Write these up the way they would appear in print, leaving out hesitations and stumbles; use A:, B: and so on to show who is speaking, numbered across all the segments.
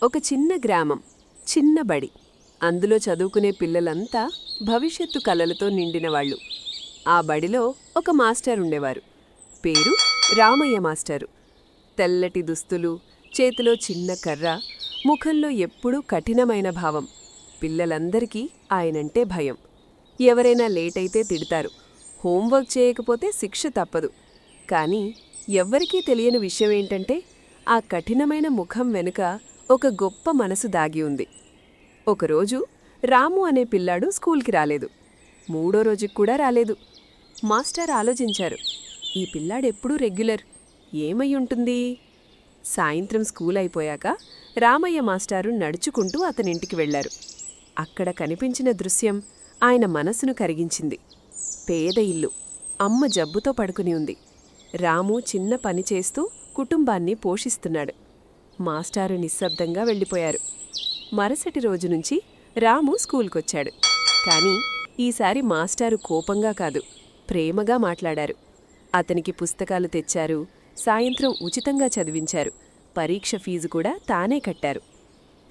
A: ఒక చిన్న గ్రామం, చిన్న బడి. అందులో చదువుకునే పిల్లలంతా భవిష్యత్తు కలలతో నిండినవాళ్లు. ఆ బడిలో ఒక మాస్టర్ ఉండేవారు. పేరు రామయ్య మాస్టారు. తెల్లటి దుస్తులు, చేతిలో చిన్న కర్ర, ముఖంలో ఎప్పుడూ కఠినమైన భావం. పిల్లలందరికీ ఆయనంటే భయం. ఎవరైనా లేటైతే తిడతారు, హోంవర్క్ చేయకపోతే శిక్ష తప్పదు. కానీ ఎవ్వరికీ తెలియని విషయమేంటంటే ఆ కఠినమైన ముఖం వెనుక ఒక గొప్ప మనసు దాగి ఉంది. ఒకరోజు రాము అనే పిల్లాడు స్కూల్కి రాలేదు. మూడో రోజుకి కూడా రాలేదు. మాస్టర్ ఆలోచించారు, ఈ పిల్లాడెప్పుడూ రెగ్యులర్, ఏమయ్యుంటుంది? సాయంత్రం స్కూల్ అయిపోయాక రామయ్య మాస్టారు నడుచుకుంటూ అతనింటికి వెళ్లారు. అక్కడ కనిపించిన దృశ్యం ఆయన మనసును కరిగించింది. పేద ఇల్లు, అమ్మ జబ్బుతో పడుకుని ఉంది. రాము చిన్న పని చేస్తూ కుటుంబాన్ని పోషిస్తున్నాడు. మాస్టారు నిశ్శబ్దంగా వెళ్ళిపోయారు. మరుసటి రోజు నుంచి రాము స్కూల్కొచ్చాడు. కానీ ఈసారి మాస్టారు కోపంగా కాదు, ప్రేమగా మాట్లాడారు. అతనికి పుస్తకాలు తెచ్చారు, సాయంత్రం ఉచితంగా చదివించారు, పరీక్ష ఫీజు కూడా తానే కట్టారు.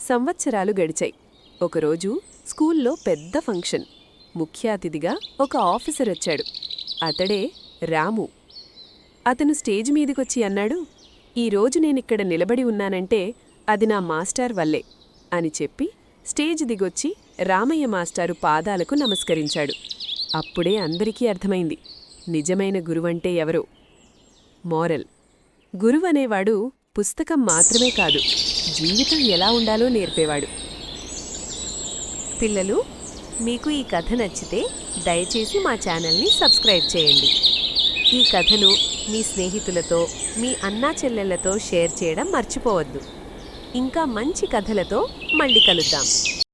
A: సంవత్సరాలు గడిచాయి. ఒకరోజు స్కూల్లో పెద్ద ఫంక్షన్. ముఖ్య అతిథిగా ఒక ఆఫీసర్ వచ్చాడు. అతడే రాము. అతను స్టేజ్ మీదికొచ్చి అన్నాడు, ఈరోజు నేనిక్కడ నిలబడి ఉన్నానంటే అది నా మాస్టార్ వల్లే అని చెప్పి స్టేజ్ దిగొచ్చి రామయ్య మాస్టారు పాదాలకు నమస్కరించాడు. అప్పుడే అందరికీ అర్థమైంది, నిజమైన గురువంటే ఎవరో. మోరల్: గురువనేవాడు పుస్తకం మాత్రమే కాదు, జీవితం ఎలా ఉండాలో నేర్పేవాడు. పిల్లలు, మీకు ఈ కథ నచ్చితే దయచేసి మా ఛానల్ని సబ్స్క్రైబ్ చేయండి. ఈ కథను మీ స్నేహితులతో, మీ అన్నా చెల్లెళ్లతో షేర్ చేయడం మర్చిపోవద్దు. ఇంకా మంచి కథలతో మళ్ళీ కలుద్దాం.